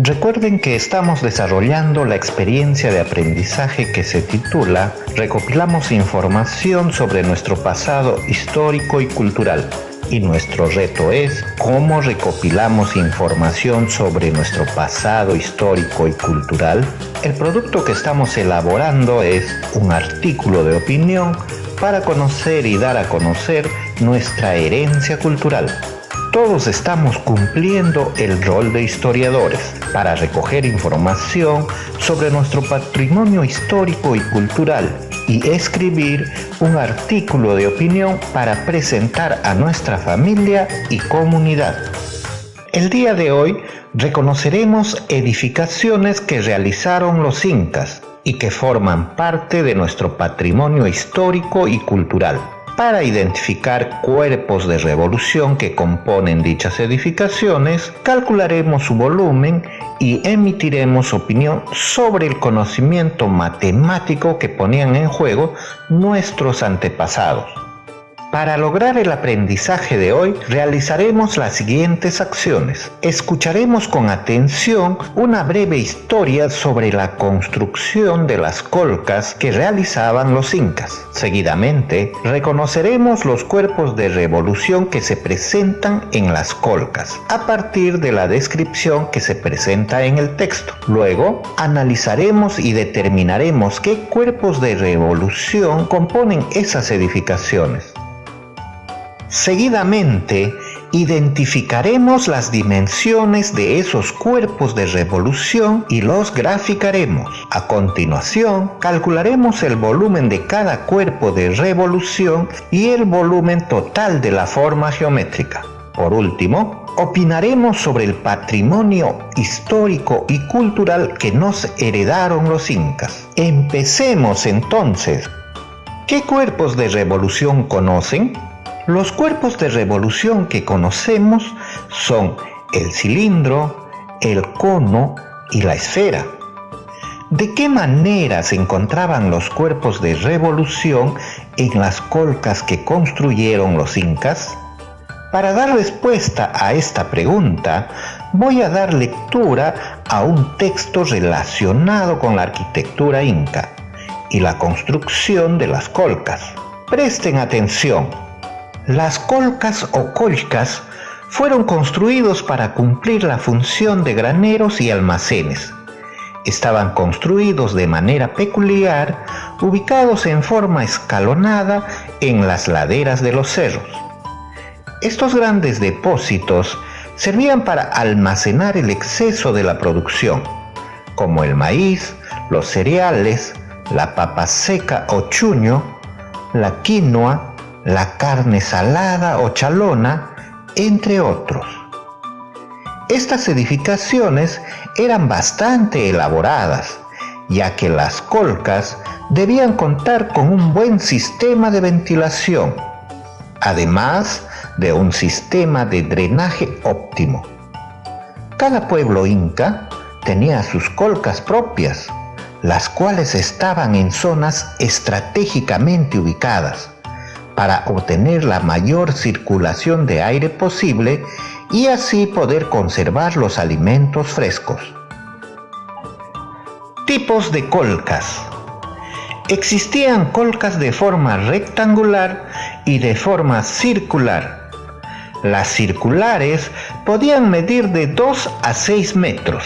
Recuerden que estamos desarrollando la experiencia de aprendizaje que se titula Recopilamos información sobre nuestro pasado histórico y cultural. Y nuestro reto es ¿cómo recopilamos información sobre nuestro pasado histórico y cultural? El producto que estamos elaborando es un artículo de opinión para conocer y dar a conocer nuestra herencia cultural. Todos estamos cumpliendo el rol de historiadores para recoger información sobre nuestro patrimonio histórico y cultural y escribir un artículo de opinión para presentar a nuestra familia y comunidad. El día de hoy reconoceremos edificaciones que realizaron los incas y que forman parte de nuestro patrimonio histórico y cultural. Para identificar cuerpos de revolución que componen dichas edificaciones, calcularemos su volumen y emitiremos opinión sobre el conocimiento matemático que ponían en juego nuestros antepasados. Para lograr el aprendizaje de hoy, realizaremos las siguientes acciones. Escucharemos con atención una breve historia sobre la construcción de las colcas que realizaban los incas. Seguidamente, reconoceremos los cuerpos de revolución que se presentan en las colcas, a partir de la descripción que se presenta en el texto. Luego, analizaremos y determinaremos qué cuerpos de revolución componen esas edificaciones. Seguidamente, identificaremos las dimensiones de esos cuerpos de revolución y los graficaremos. A continuación, calcularemos el volumen de cada cuerpo de revolución y el volumen total de la forma geométrica. Por último, opinaremos sobre el patrimonio histórico y cultural que nos heredaron los incas. Empecemos entonces. ¿Qué cuerpos de revolución conocen? Los cuerpos de revolución que conocemos son el cilindro, el cono y la esfera. ¿De qué manera se encontraban los cuerpos de revolución en las colcas que construyeron los incas? Para dar respuesta a esta pregunta, voy a dar lectura a un texto relacionado con la arquitectura inca y la construcción de las colcas. Presten atención. Las colcas o colcas fueron construidos para cumplir la función de graneros y almacenes. Estaban construidos de manera peculiar, ubicados en forma escalonada en las laderas de los cerros. Estos grandes depósitos servían para almacenar el exceso de la producción, como el maíz, los cereales, la papa seca o chuño, la quinoa, la carne salada o chalona, entre otros. Estas edificaciones eran bastante elaboradas, ya que las colcas debían contar con un buen sistema de ventilación, además de un sistema de drenaje óptimo. Cada pueblo inca tenía sus colcas propias, las cuales estaban en zonas estratégicamente ubicadas, para obtener la mayor circulación de aire posible y así poder conservar los alimentos frescos. Tipos de colcas. Existían colcas de forma rectangular y de forma circular. Las circulares podían medir de 2 a 6 metros.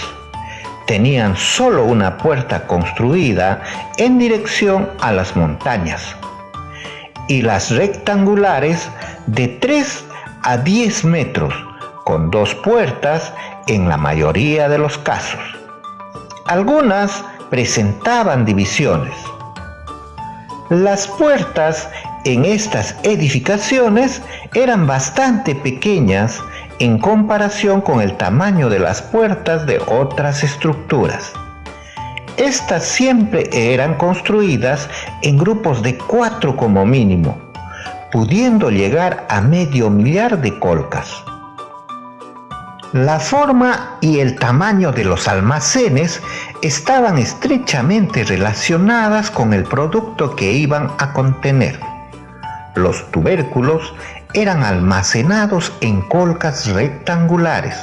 Tenían solo una puerta construida en dirección a las montañas. Y las rectangulares de 3 a 10 metros, con 2 puertas en la mayoría de los casos. Algunas presentaban divisiones. Las puertas en estas edificaciones eran bastante pequeñas en comparación con el tamaño de las puertas de otras estructuras. Estas siempre eran construidas en grupos de 4 como mínimo, pudiendo llegar a medio millar de colcas. La forma y el tamaño de los almacenes estaban estrechamente relacionadas con el producto que iban a contener. Los tubérculos eran almacenados en colcas rectangulares,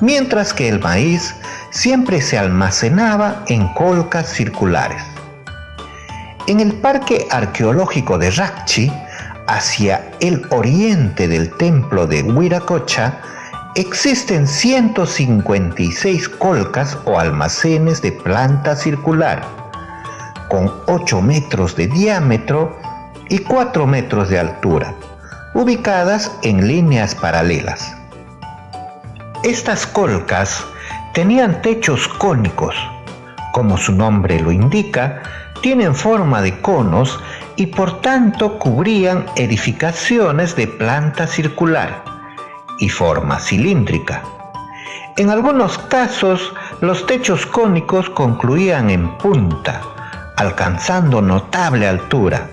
mientras que el maíz siempre se almacenaba en colcas circulares. En el Parque Arqueológico de Racchi, hacia el oriente del templo de Wiracocha, existen 156 colcas o almacenes de planta circular, con 8 metros de diámetro y 4 metros de altura, ubicadas en líneas paralelas. Estas colcas tenían techos cónicos. Como su nombre lo indica, tienen forma de conos y por tanto cubrían edificaciones de planta circular y forma cilíndrica. En algunos casos, los techos cónicos concluían en punta, alcanzando notable altura.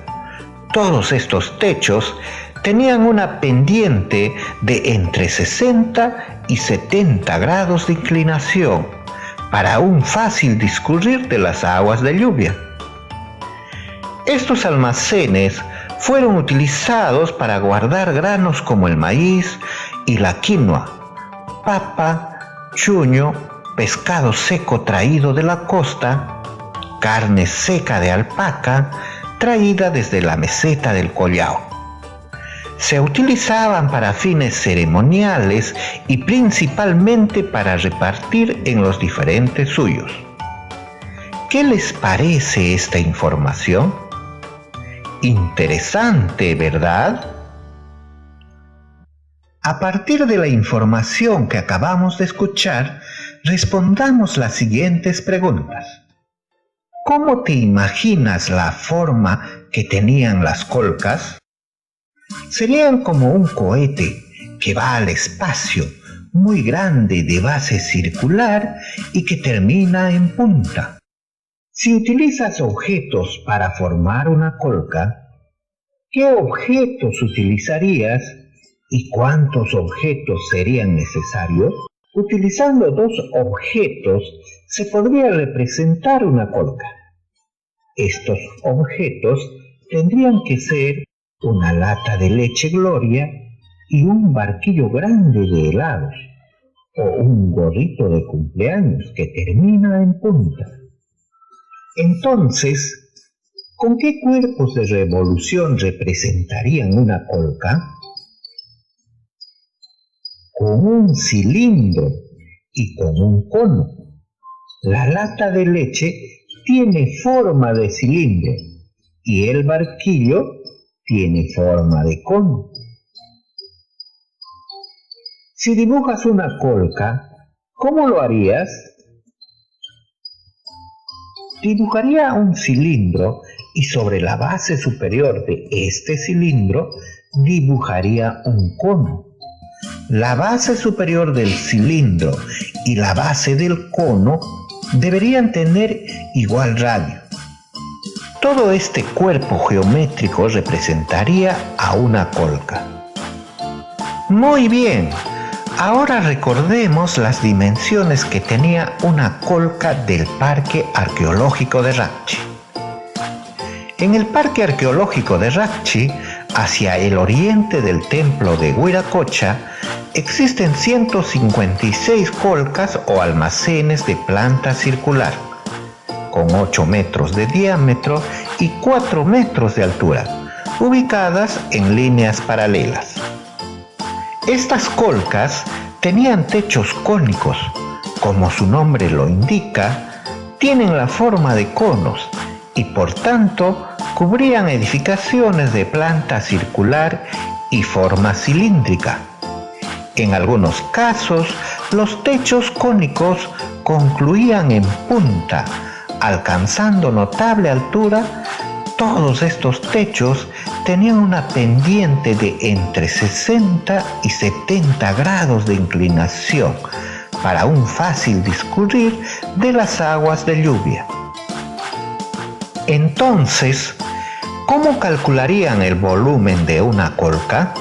Todos estos techos tenían una pendiente de entre 60 y 70 grados de inclinación para un fácil discurrir de las aguas de lluvia. Estos almacenes fueron utilizados para guardar granos como el maíz y la quinoa, papa, chuño, pescado seco traído de la costa, carne seca de alpaca traída desde la meseta del Collao. Se utilizaban para fines ceremoniales y principalmente para repartir en los diferentes suyos. ¿Qué les parece esta información? Interesante, ¿verdad? A partir de la información que acabamos de escuchar, respondamos las siguientes preguntas. ¿Cómo te imaginas la forma que tenían las colcas? Serían como un cohete que va al espacio, muy grande, de base circular y que termina en punta. Si utilizas objetos para formar una colca, ¿qué objetos utilizarías y cuántos objetos serían necesarios? Utilizando 2 objetos se podría representar una colca. Estos objetos tendrían que ser una lata de leche Gloria y un barquillo grande de helados, o un gorrito de cumpleaños que termina en punta. Entonces, ¿con qué cuerpos de revolución representarían una colca? Con un cilindro y con un cono. La lata de leche tiene forma de cilindro y el barquillo tiene forma de cono. Si dibujas una colca, ¿cómo lo harías? Dibujaría un cilindro y sobre la base superior de este cilindro dibujaría un cono. La base superior del cilindro y la base del cono deberían tener igual radio. Todo este cuerpo geométrico representaría a una colca. Muy bien, ahora recordemos las dimensiones que tenía una colca del Parque Arqueológico de Racchi. En el Parque Arqueológico de Racchi, hacia el oriente del templo de Wiracocha, existen 156 colcas o almacenes de planta circular, con 8 metros de diámetro y 4 metros de altura, ubicadas en líneas paralelas. Estas colcas tenían techos cónicos. Como su nombre lo indica, tienen la forma de conos y por tanto cubrían edificaciones de planta circular y forma cilíndrica. En algunos casos, los techos cónicos concluían en punta, alcanzando notable altura. Todos estos techos tenían una pendiente de entre 60 y 70 grados de inclinación para un fácil discurrir de las aguas de lluvia. Entonces, ¿cómo calcularían el volumen de una colca?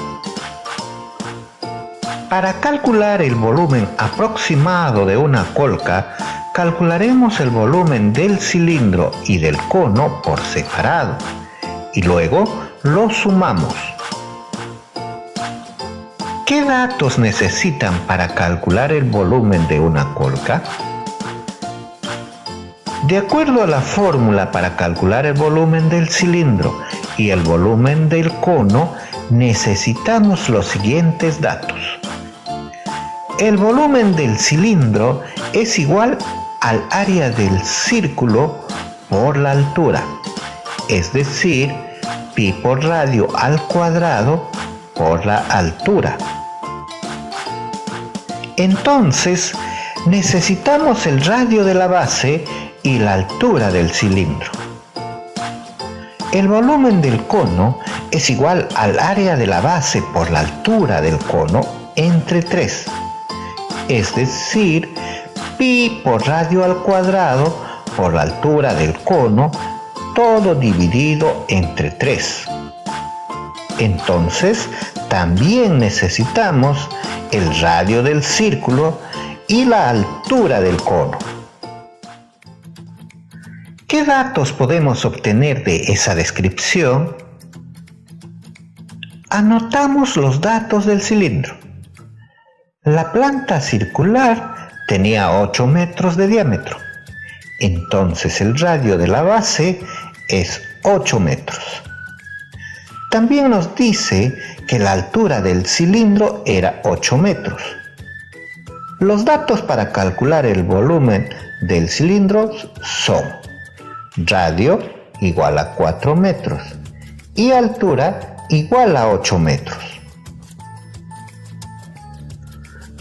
Para calcular el volumen aproximado de una colca, calcularemos el volumen del cilindro y del cono por separado y luego los sumamos. Queda datos necesitan para calcular el volumen de una colca? De acuerdo a la fórmula para calcular el volumen del cilindro y el volumen del cono, necesitamos los siguientes datos. El volumen del cilindro es igual al área del círculo por la altura, es decir, pi por radio al cuadrado por la altura. Entonces, necesitamos el radio de la base y la altura del cilindro. El volumen del cono es igual al área de la base por la altura del cono entre 3, es decir, pi por radio al cuadrado por la altura del cono, todo dividido entre 3. Entonces, también necesitamos el radio del círculo y la altura del cono. ¿Qué datos podemos obtener de esa descripción? Anotamos los datos del cilindro. La planta circular tenía 8 metros de diámetro. Entonces el radio de la base es 8 metros. También nos dice que la altura del cilindro era 8 metros. Los datos para calcular el volumen del cilindro son radio igual a 4 metros y altura igual a 8 metros.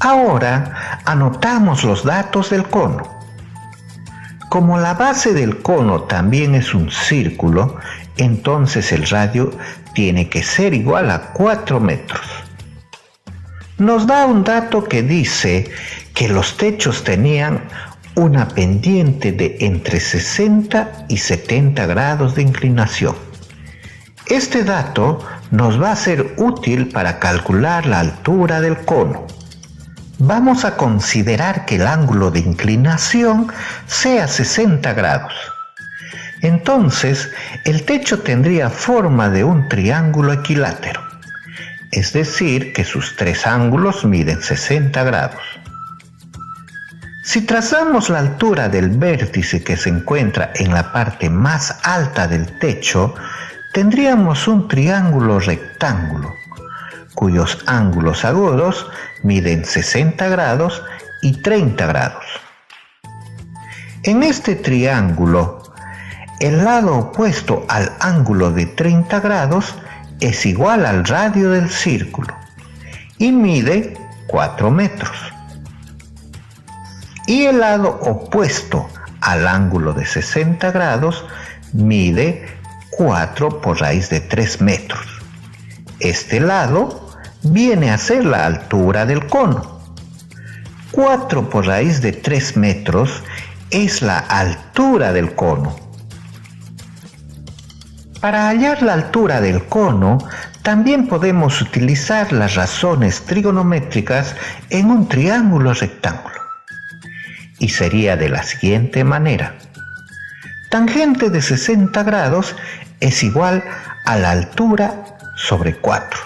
Ahora anotamos los datos del cono. Como la base del cono también es un círculo, entonces el radio tiene que ser igual a 4 metros. Nos da un dato que dice que los techos tenían una pendiente de entre 60 y 70 grados de inclinación. Este dato nos va a ser útil para calcular la altura del cono. Vamos a considerar que el ángulo de inclinación sea 60 grados. Entonces, el techo tendría forma de un triángulo equilátero, es decir, que sus 3 ángulos miden 60 grados. Si trazamos la altura del vértice que se encuentra en la parte más alta del techo, tendríamos un triángulo rectángulo, cuyos ángulos agudos miden 60 grados y 30 grados. En este triángulo, el lado opuesto al ángulo de 30 grados es igual al radio del círculo y mide 4 metros. Y el lado opuesto al ángulo de 60 grados mide 4 por raíz de 3 metros. Este lado viene a ser la altura del cono. 4 por raíz de 3 metros es la altura del cono. Para hallar la altura del cono, también podemos utilizar las razones trigonométricas en un triángulo rectángulo. Y sería de la siguiente manera. Tangente de 60 grados es igual a la altura sobre 4.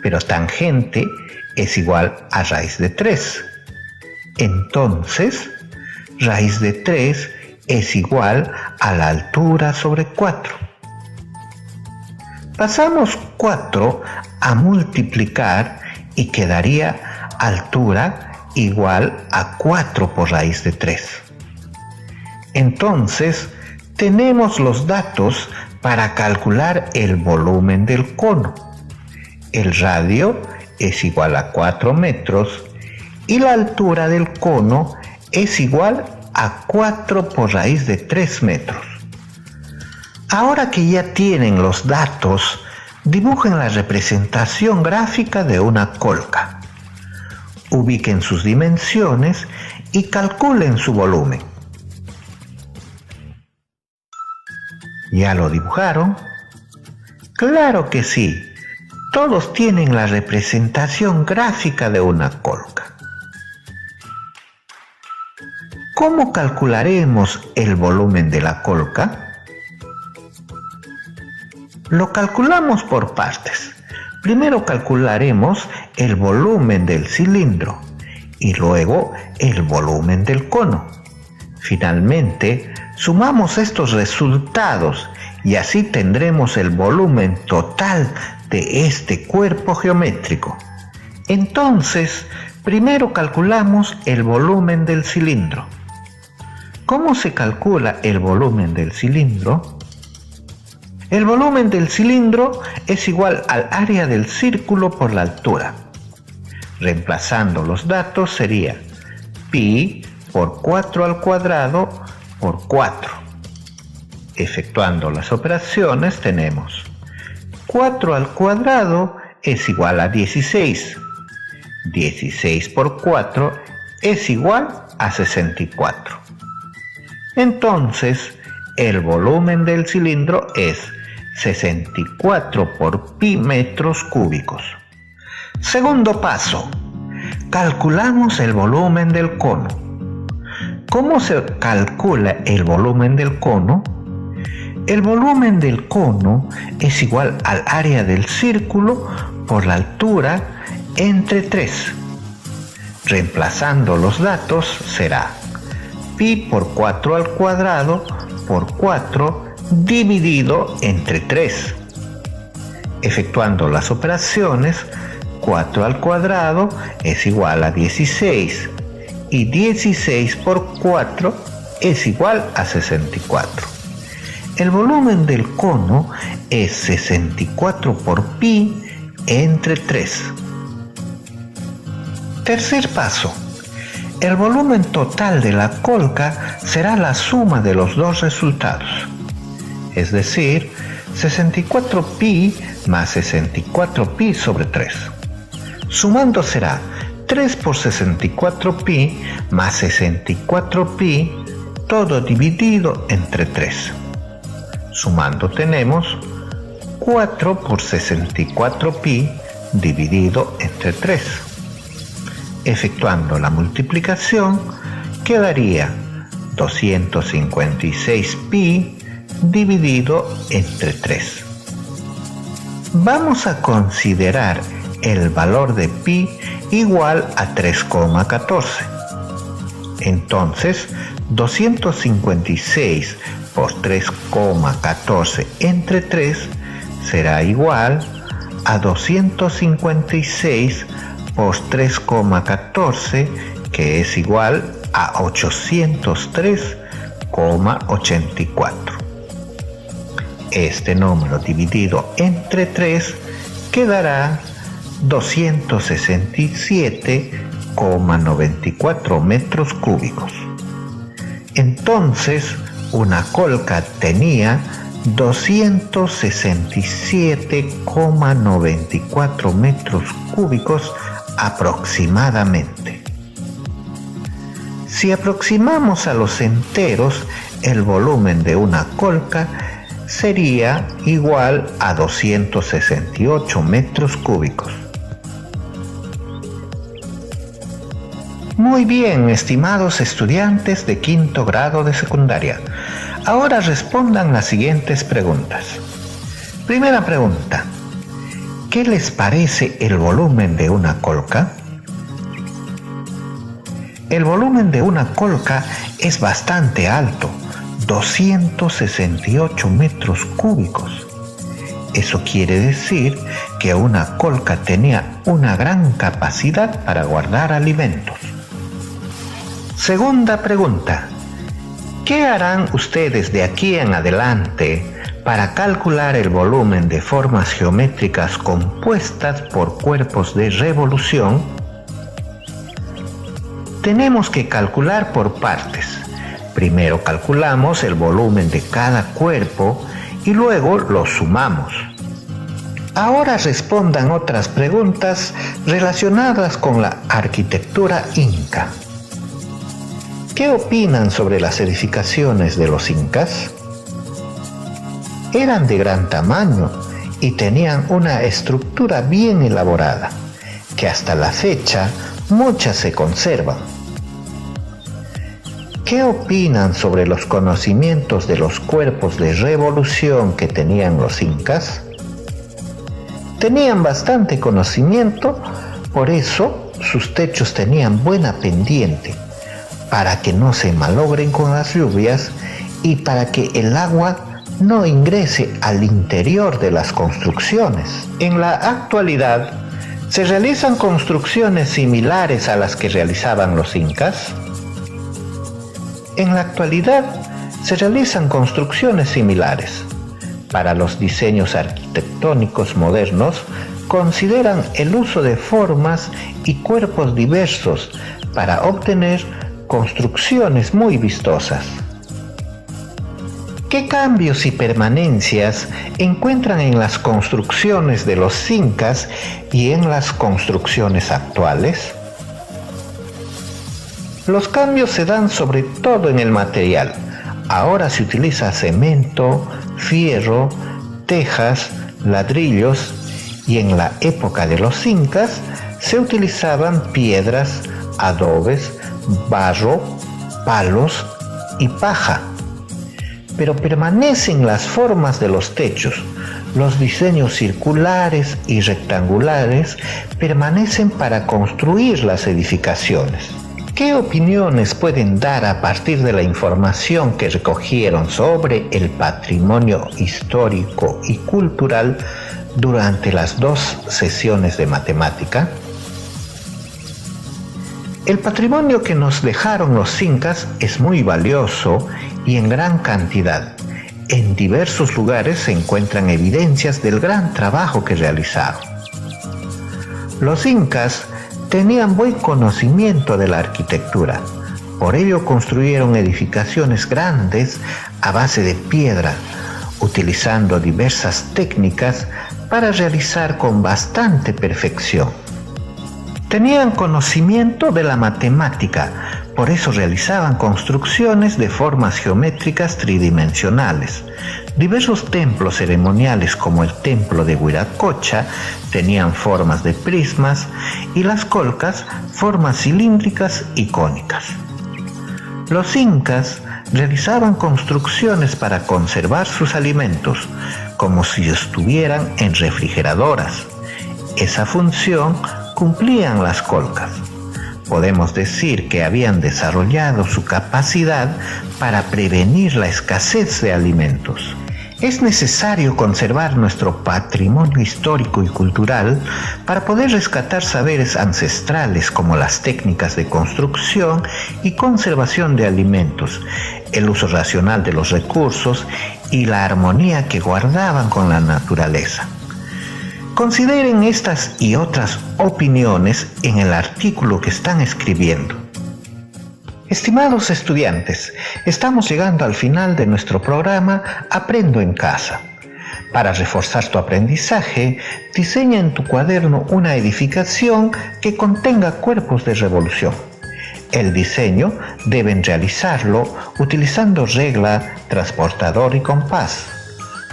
Pero tangente es igual a raíz de 3. Entonces, raíz de 3 es igual a la altura sobre 4. Pasamos 4 a multiplicar y quedaría altura igual a 4 por raíz de 3. Entonces, tenemos los datos para calcular el volumen del cono. El radio es igual a 4 metros y la altura del cono es igual a 4 por raíz de 3 metros. Ahora que ya tienen los datos, dibujen la representación gráfica de una colca. Ubiquen sus dimensiones y calculen su volumen. ¿Ya lo dibujaron? ¡Claro que sí! Todos tienen la representación gráfica de una colca. ¿Cómo calcularemos el volumen de la colca? Lo calculamos por partes. Primero calcularemos el volumen del cilindro y luego el volumen del cono. Finalmente, sumamos estos resultados y así tendremos el volumen total de este cuerpo geométrico. Entonces, primero calculamos el volumen del cilindro. ¿Cómo se calcula el volumen del cilindro? El volumen del cilindro es igual al área del círculo por la altura. Reemplazando los datos sería pi por 4 al cuadrado por 4. Efectuando las operaciones tenemos 4 al cuadrado es igual a 16. 16 por 4 es igual a 64. Entonces, el volumen del cilindro es 64 por pi metros cúbicos. Segundo paso, calculamos el volumen del cono. ¿Cómo se calcula el volumen del cono? El volumen del cono es igual al área del círculo por la altura entre 3. Reemplazando los datos será pi por 4 al cuadrado por 4 dividido entre 3. Efectuando las operaciones, 4 al cuadrado es igual a 16 y 16 por 4 es igual a 64. El volumen del cono es 64 por pi entre 3. Tercer paso. El volumen total de la colca será la suma de los dos resultados, es decir, 64pi más 64pi sobre 3. Sumando será 3 por 64pi más 64pi, todo dividido entre 3. Sumando tenemos 4 por 64pi dividido entre 3. Efectuando la multiplicación, quedaría 256pi dividido entre 3. Vamos a considerar el valor de pi igual a 3,14. Entonces, 256 por 3,14 entre 3 será igual a 256 por 3,14, que es igual a 803,84. Este número dividido entre 3 quedará 267,94 metros cúbicos. Entonces, una colca tenía 267,94 metros cúbicos aproximadamente. Si aproximamos a los enteros, el volumen de una colca sería igual a 268 metros cúbicos. Muy bien, estimados estudiantes de quinto grado de secundaria. Ahora respondan las siguientes preguntas. Primera pregunta. ¿Qué les parece el volumen de una colca? El volumen de una colca es bastante alto, 268 metros cúbicos. Eso quiere decir que una colca tenía una gran capacidad para guardar alimentos. Segunda pregunta. ¿Qué harán ustedes de aquí en adelante para calcular el volumen de formas geométricas compuestas por cuerpos de revolución? Tenemos que calcular por partes. Primero calculamos el volumen de cada cuerpo y luego lo sumamos. Ahora respondan otras preguntas relacionadas con la arquitectura inca. ¿Qué opinan sobre las edificaciones de los incas? Eran de gran tamaño y tenían una estructura bien elaborada, que hasta la fecha muchas se conservan. ¿Qué opinan sobre los conocimientos de los cuerpos de revolución que tenían los incas? Tenían bastante conocimiento Por eso sus techos tenían buena pendiente, para que no se malogren con las lluvias y para que el agua no ingrese al interior de las construcciones. En la actualidad, ¿se realizan construcciones similares a las que realizaban los incas? En la actualidad, se realizan construcciones similares. Para los diseños arquitectónicos modernos, consideran el uso de formas y cuerpos diversos para obtener construcciones muy vistosas. ¿Qué cambios y permanencias encuentran en las construcciones de los incas y en las construcciones actuales? Los cambios se dan sobre todo en el material. Ahora se utiliza cemento, fierro, tejas, ladrillos, y en la época de los incas se utilizaban piedras, adobes, barro, palos y paja. Pero permanecen las formas de los techos. Los diseños circulares y rectangulares permanecen para construir las edificaciones. ¿Qué opiniones pueden dar a partir de la información que recogieron sobre el patrimonio histórico y cultural durante las 2 sesiones de matemática? El patrimonio que nos dejaron los incas es muy valioso y en gran cantidad. En diversos lugares se encuentran evidencias del gran trabajo que realizaron. Los incas tenían buen conocimiento de la arquitectura, por ello construyeron edificaciones grandes a base de piedra, utilizando diversas técnicas para realizar con bastante perfección. Tenían conocimiento de la matemática, por eso realizaban construcciones de formas geométricas tridimensionales. Diversos templos ceremoniales como el templo de Huiracocha tenían formas de prismas y las colcas formas cilíndricas y cónicas. Los incas realizaban construcciones para conservar sus alimentos como si estuvieran en refrigeradoras. Esa función cumplían las colcas. Podemos decir que habían desarrollado su capacidad para prevenir la escasez de alimentos. Es necesario conservar nuestro patrimonio histórico y cultural para poder rescatar saberes ancestrales como las técnicas de construcción y conservación de alimentos, el uso racional de los recursos y la armonía que guardaban con la naturaleza. Consideren estas y otras opiniones en el artículo que están escribiendo. Estimados estudiantes, estamos llegando al final de nuestro programa Aprendo en Casa. Para reforzar tu aprendizaje, diseña en tu cuaderno una edificación que contenga cuerpos de revolución. El diseño deben realizarlo utilizando regla, transportador y compás.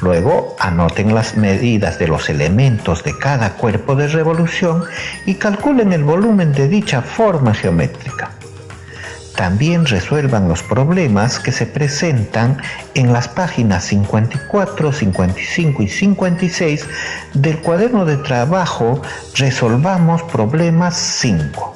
Luego anoten las medidas de los elementos de cada cuerpo de revolución y calculen el volumen de dicha forma geométrica. También resuelvan los problemas que se presentan en las páginas 54, 55 y 56 del cuaderno de trabajo Resolvamos Problemas 5.